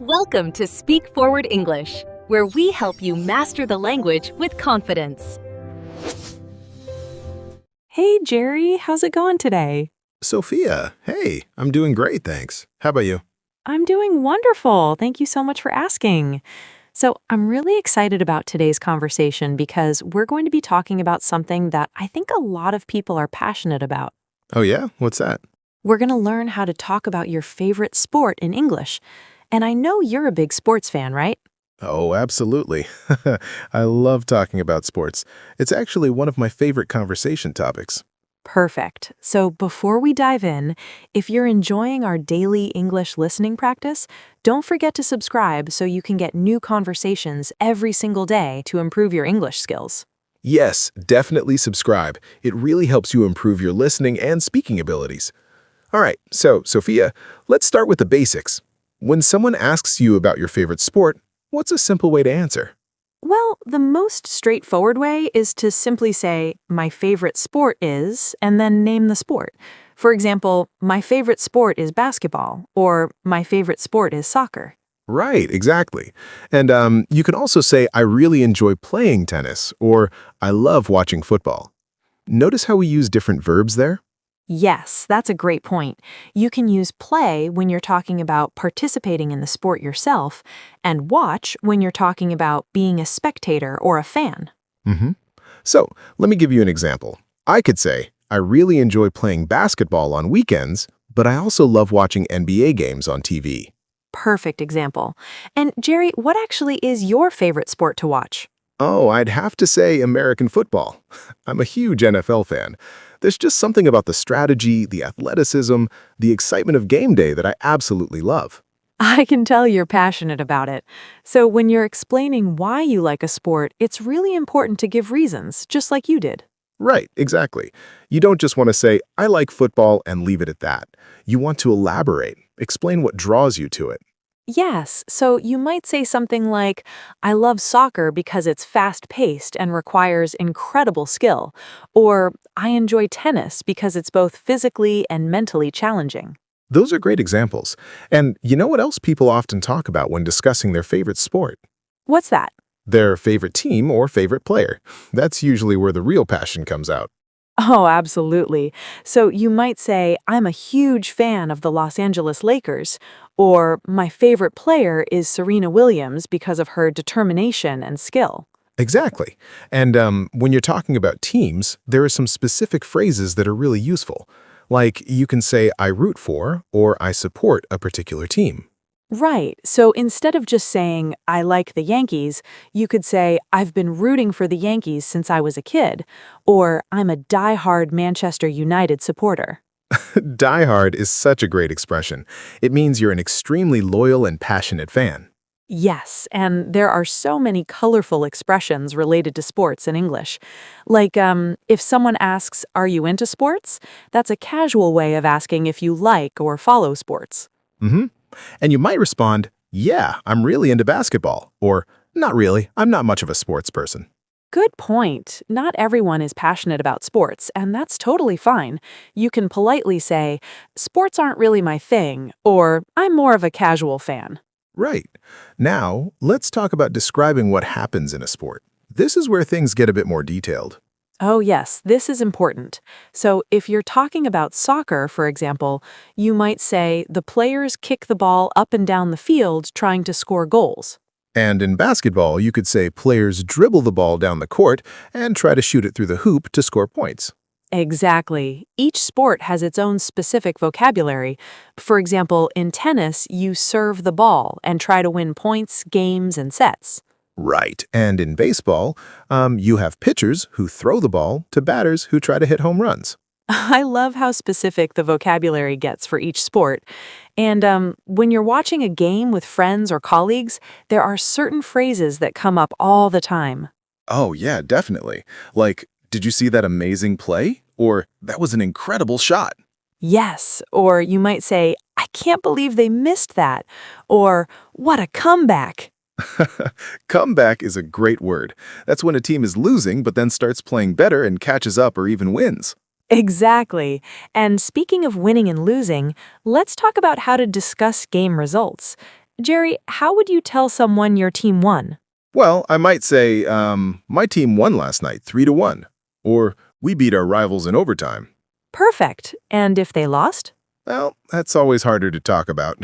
Welcome to Speak Forward English, where we help you master the language with confidence. Hey, Jerry, how's it going today? Sophia, hey, I'm doing great, thanks. How about you? I'm doing wonderful. Thank you so much for asking. So, I'm really excited about today's conversation because we're going to be talking about something that I think a lot of people are passionate about. Oh yeah? What's that? We're going to learn how to talk about your favorite sport in English. And I know you're a big sports fan, right? Oh, absolutely. I love talking about sports. It's actually one of my favorite conversation topics. Perfect. So before we dive in, if you're enjoying our daily English listening practice, don't forget to subscribe so you can get new conversations every single day to improve your English skills. Yes, definitely subscribe. It really helps you improve your listening and speaking abilities. All right, so, Sophia, let's start with the basics. When someone asks you about your favorite sport, what's a simple way to answer? Well, the most straightforward way is to simply say, my favorite sport is, and then name the sport. For example, my favorite sport is basketball, or my favorite sport is soccer. Right, exactly. And you can also say, I really enjoy playing tennis, or I love watching football. Notice how we use different verbs there? Yes, that's a great point. You can use play when you're talking about participating in the sport yourself, and watch when you're talking about being a spectator or a fan. Mm-hmm. So, let me give you an example. I could say, I really enjoy playing basketball on weekends, but I also love watching NBA games on TV. Perfect example. And Jerry, what actually is your favorite sport to watch? Oh, I'd have to say American football. I'm a huge NFL fan. There's just something about the strategy, the athleticism, the excitement of game day that I absolutely love. I can tell you're passionate about it. So when you're explaining why you like a sport, it's really important to give reasons, just like you did. Right, exactly. You don't just want to say, I like football and leave it at that. You want to elaborate, explain what draws you to it. Yes, so you might say something like, I love soccer because it's fast-paced and requires incredible skill, or I enjoy tennis because it's both physically and mentally challenging. Those are great examples. And you know what else people often talk about when discussing their favorite sport? What's that? Their favorite team or favorite player. That's usually where the real passion comes out. Oh, absolutely. So you might say, I'm a huge fan of the Los Angeles Lakers, or my favorite player is Serena Williams because of her determination and skill. Exactly. And when you're talking about teams, there are some specific phrases that are really useful. Like you can say, I root for, or I support a particular team. Right. So instead of just saying, I like the Yankees, you could say, I've been rooting for the Yankees since I was a kid, or I'm a diehard Manchester United supporter. Die hard is such a great expression. It means you're an extremely loyal and passionate fan. Yes, and there are so many colorful expressions related to sports in English. Like, if someone asks, are you into sports? That's a casual way of asking if you like or follow sports. Mm-hmm. And you might respond, yeah, I'm really into basketball, or not really, I'm not much of a sports person. Good point. Not everyone is passionate about sports, and that's totally fine. You can politely say, sports aren't really my thing, or I'm more of a casual fan. Right. Now, let's talk about describing what happens in a sport. This is where things get a bit more detailed. Oh, yes, this is important. So, if you're talking about soccer, for example, you might say the players kick the ball up and down the field trying to score goals. And in basketball, you could say players dribble the ball down the court and try to shoot it through the hoop to score points. Exactly. Each sport has its own specific vocabulary. For example, in tennis, you serve the ball and try to win points, games, and sets. Right. And in baseball, you have pitchers who throw the ball to batters who try to hit home runs. I love how specific the vocabulary gets for each sport. And when you're watching a game with friends or colleagues, there are certain phrases that come up all the time. Oh, yeah, definitely. Like, did you see that amazing play? Or that was an incredible shot. Yes, or you might say, I can't believe they missed that, or what a comeback. Comeback is a great word. That's when a team is losing but then starts playing better and catches up or even wins. Exactly. And speaking of winning and losing, let's talk about how to discuss game results. Jerry, how would you tell someone your team won? Well, I might say, my team won last night, 3-1. Or, we beat our rivals in overtime. Perfect. And if they lost? Well, that's always harder to talk about.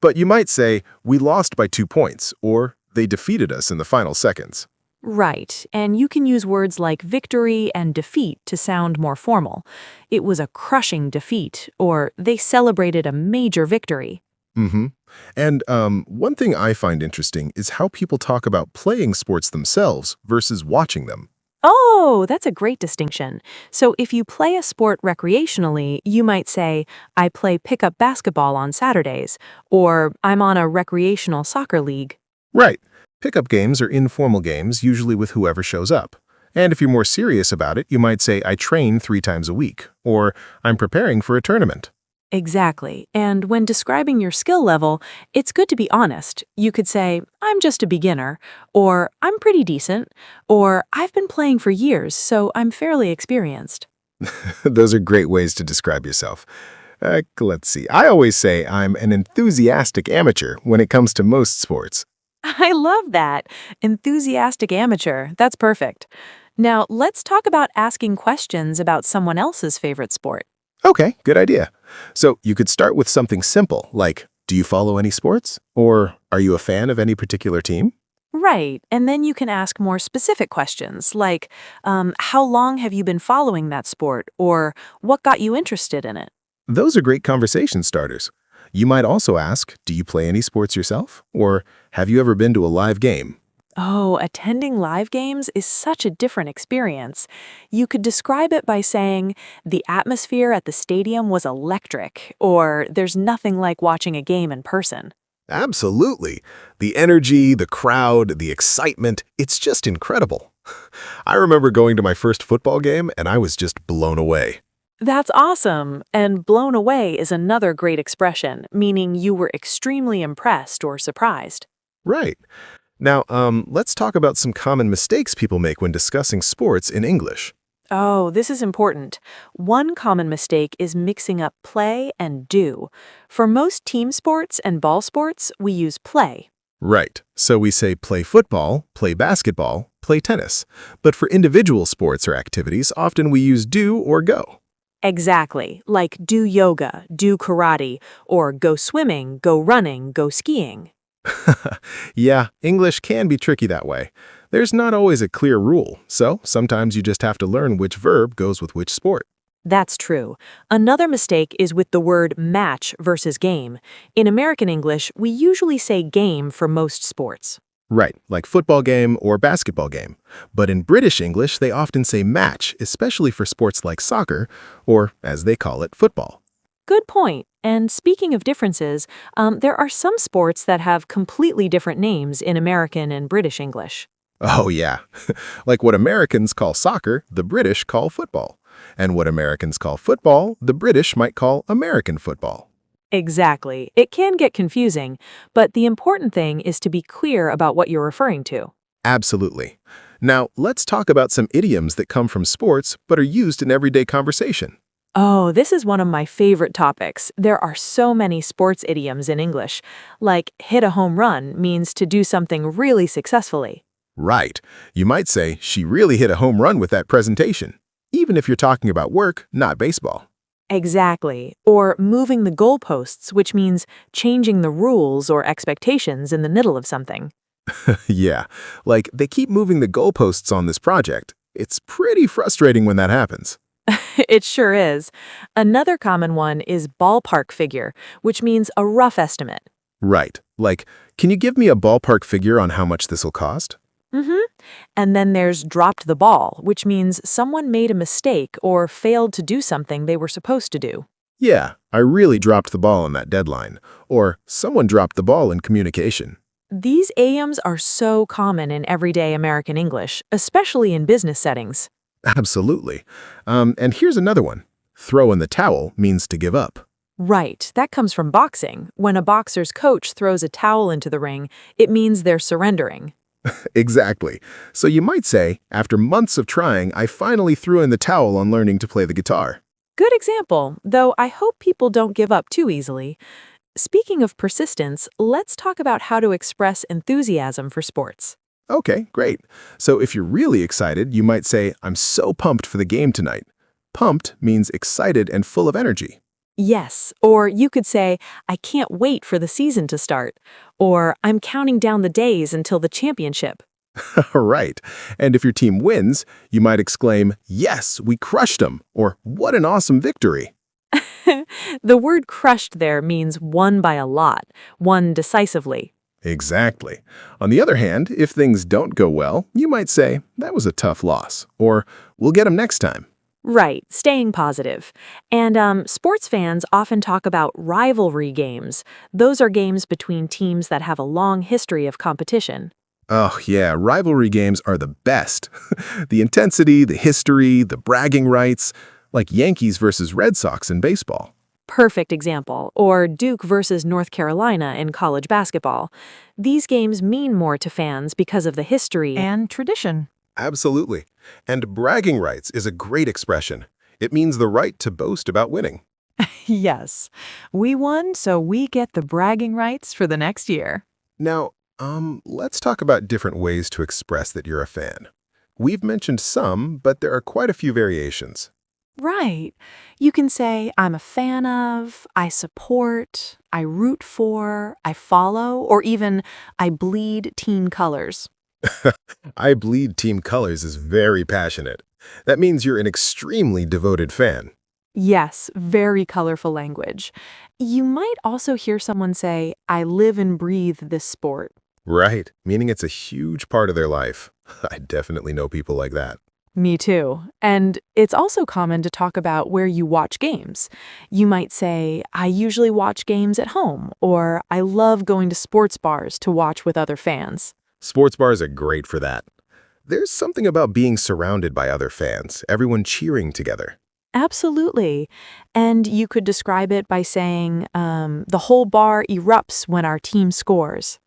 But you might say, we lost by 2 points, or they defeated us in the final seconds. Right, and you can use words like victory and defeat to sound more formal. It was a crushing defeat, or they celebrated a major victory. Mm-hmm. And one thing I find interesting is how people talk about playing sports themselves versus watching them. Oh, that's a great distinction. So if you play a sport recreationally, you might say, I play pickup basketball on Saturdays, or I'm on a recreational soccer league. Right. Pickup games are informal games, usually with whoever shows up. And if you're more serious about it, you might say, I train 3 times a week, or I'm preparing for a tournament. Exactly. And when describing your skill level, it's good to be honest. You could say, I'm just a beginner, or I'm pretty decent, or I've been playing for years, so I'm fairly experienced. Those are great ways to describe yourself. Let's see. I always say I'm an enthusiastic amateur when it comes to most sports. I love that. Enthusiastic amateur. That's perfect. Now, let's talk about asking questions about someone else's favorite sport. Okay, good idea. So you could start with something simple, like, do you follow any sports? Or are you a fan of any particular team? Right. And then you can ask more specific questions like, how long have you been following that sport? Or what got you interested in it? Those are great conversation starters. You might also ask, do you play any sports yourself? Or have you ever been to a live game? Oh, attending live games is such a different experience. You could describe it by saying, the atmosphere at the stadium was electric, or there's nothing like watching a game in person. Absolutely. The energy, the crowd, the excitement, it's just incredible. I remember going to my first football game and I was just blown away. That's awesome. And blown away is another great expression, meaning you were extremely impressed or surprised. Right. Now, let's talk about some common mistakes people make when discussing sports in English. Oh, this is important. One common mistake is mixing up play and do. For most team sports and ball sports, we use play. Right. So we say play football, play basketball, play tennis. But for individual sports or activities, often we use do or go. Exactly, like do yoga, do karate, or go swimming, go running, go skiing. Yeah, English can be tricky that way. There's not always a clear rule, so sometimes you just have to learn which verb goes with which sport. That's true. Another mistake is with the word match versus game. In American English, we usually say game for most sports. Right, like football game or basketball game. But in British English, they often say match, especially for sports like soccer, or, as they call it, football. Good point. And speaking of differences, there are some sports that have completely different names in American and British English. Oh yeah, like what Americans call soccer, the British call football. And what Americans call football, the British might call American football. Exactly. It can get confusing, but the important thing is to be clear about what you're referring to. Absolutely. Now, let's talk about some idioms that come from sports but are used in everyday conversation. Oh, this is one of my favorite topics. There are so many sports idioms in English. Like, hit a home run means to do something really successfully. Right. You might say, she really hit a home run with that presentation, even if you're talking about work, not baseball. Exactly. Or moving the goalposts, which means changing the rules or expectations in the middle of something. Yeah, like they keep moving the goalposts on this project. It's pretty frustrating when that happens. It sure is. Another common one is ballpark figure, which means a rough estimate. Right. Like, can you give me a ballpark figure on how much this will cost? And then there's dropped the ball, which means someone made a mistake or failed to do something they were supposed to do. Yeah, I really dropped the ball on that deadline. Or someone dropped the ball in communication. These idioms are so common in everyday American English, especially in business settings. Absolutely. And here's another one. Throw in the towel means to give up. Right, that comes from boxing. When a boxer's coach throws a towel into the ring, it means they're surrendering. Exactly. So you might say, after months of trying, I finally threw in the towel on learning to play the guitar. Good example, though I hope people don't give up too easily. Speaking of persistence, let's talk about how to express enthusiasm for sports. Okay, great. So if you're really excited, you might say, I'm so pumped for the game tonight. Pumped means excited and full of energy. Yes, or you could say, I can't wait for the season to start, or I'm counting down the days until the championship. Right. And if your team wins, you might exclaim, yes, we crushed them, or what an awesome victory. The word crushed there means won by a lot, won decisively. Exactly. On the other hand, if things don't go well, you might say, that was a tough loss, or we'll get them next time. Right, staying positive. And sports fans often talk about rivalry games. Those are games between teams that have a long history of competition. Oh, yeah, rivalry games are the best. The intensity, the history, the bragging rights, like Yankees versus Red Sox in baseball. Perfect example. Or Duke versus North Carolina in college basketball. These games mean more to fans because of the history and tradition. Absolutely. And bragging rights is a great expression. It means the right to boast about winning. Yes, we won, so we get the bragging rights for the next year. Now, let's talk about different ways to express that you're a fan. We've mentioned some, but there are quite a few variations. Right. You can say, I'm a fan of, I support, I root for, I follow, or even, I bleed team colors. I bleed team colors is very passionate. That means you're an extremely devoted fan. Yes, very colorful language. You might also hear someone say, I live and breathe this sport. Right, meaning it's a huge part of their life. I definitely know people like that. Me too. And it's also common to talk about where you watch games. You might say, I usually watch games at home, or I love going to sports bars to watch with other fans. Sports bars are great for that. There's something about being surrounded by other fans, everyone cheering together. Absolutely. And you could describe it by saying, the whole bar erupts when our team scores.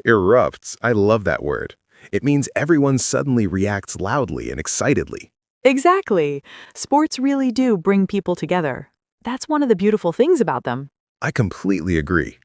Erupts. I love that word. It means everyone suddenly reacts loudly and excitedly. Exactly. Sports really do bring people together. That's one of the beautiful things about them. I completely agree.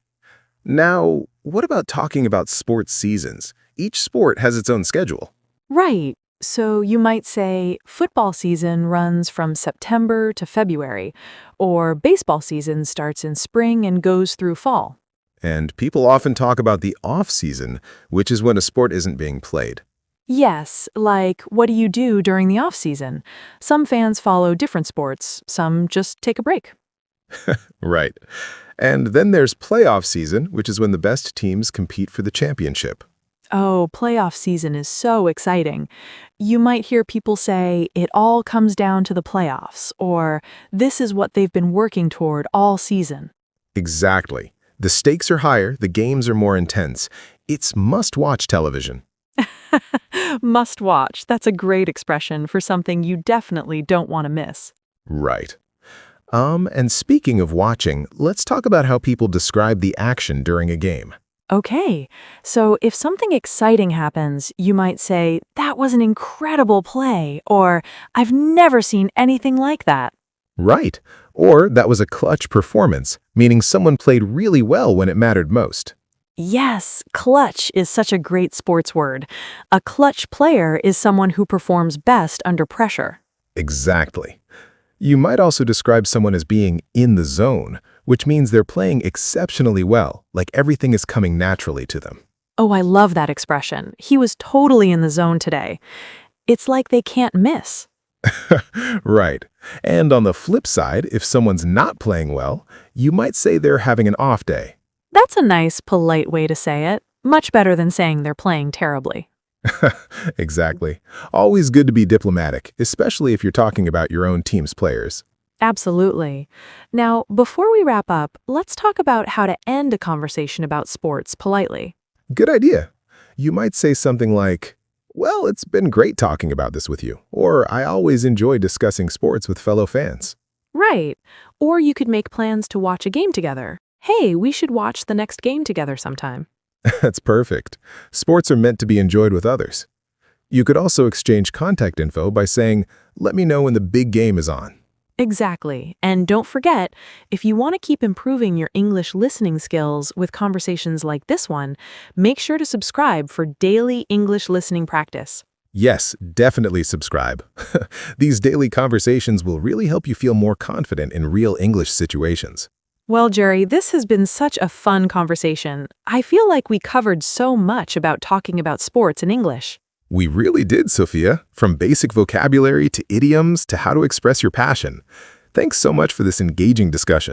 Now, what about talking about sports seasons? Each sport has its own schedule. Right. So you might say football season runs from September to February, or baseball season starts in spring and goes through fall. And people often talk about the off-season, which is when a sport isn't being played. Yes, like what do you do during the off-season? Some fans follow different sports, some just take a break. Right. And then there's playoff season, which is when the best teams compete for the championship. Oh, playoff season is so exciting. You might hear people say, it all comes down to the playoffs, or this is what they've been working toward all season. Exactly. The stakes are higher, the games are more intense. It's must-watch television. Must watch. That's a great expression for something you definitely don't want to miss. Right. And speaking of watching, let's talk about how people describe the action during a game. Okay, so if something exciting happens, you might say, that was an incredible play, or I've never seen anything like that. Right. Or that was a clutch performance, meaning someone played really well when it mattered most. Yes, clutch is such a great sports word. A clutch player is someone who performs best under pressure. Exactly. You might also describe someone as being in the zone, which means they're playing exceptionally well, like everything is coming naturally to them. Oh, I love that expression. He was totally in the zone today. It's like they can't miss. Right. And on the flip side, if someone's not playing well, you might say they're having an off day. That's a nice, polite way to say it. Much better than saying they're playing terribly. Exactly. Always good to be diplomatic, especially if you're talking about your own team's players. Absolutely. Now, before we wrap up, let's talk about how to end a conversation about sports politely. Good idea. You might say something like, well, it's been great talking about this with you, or I always enjoy discussing sports with fellow fans. Right. Or you could make plans to watch a game together. Hey, we should watch the next game together sometime. That's perfect. Sports are meant to be enjoyed with others. You could also exchange contact info by saying, let me know when the big game is on. Exactly. And don't forget, if you want to keep improving your English listening skills with conversations like this one, make sure to subscribe for daily English listening practice. Yes, definitely subscribe. These daily conversations will really help you feel more confident in real English situations. Well, Jerry, this has been such a fun conversation. I feel like we covered so much about talking about sports in English. We really did, Sophia, from basic vocabulary to idioms to how to express your passion. Thanks so much for this engaging discussion.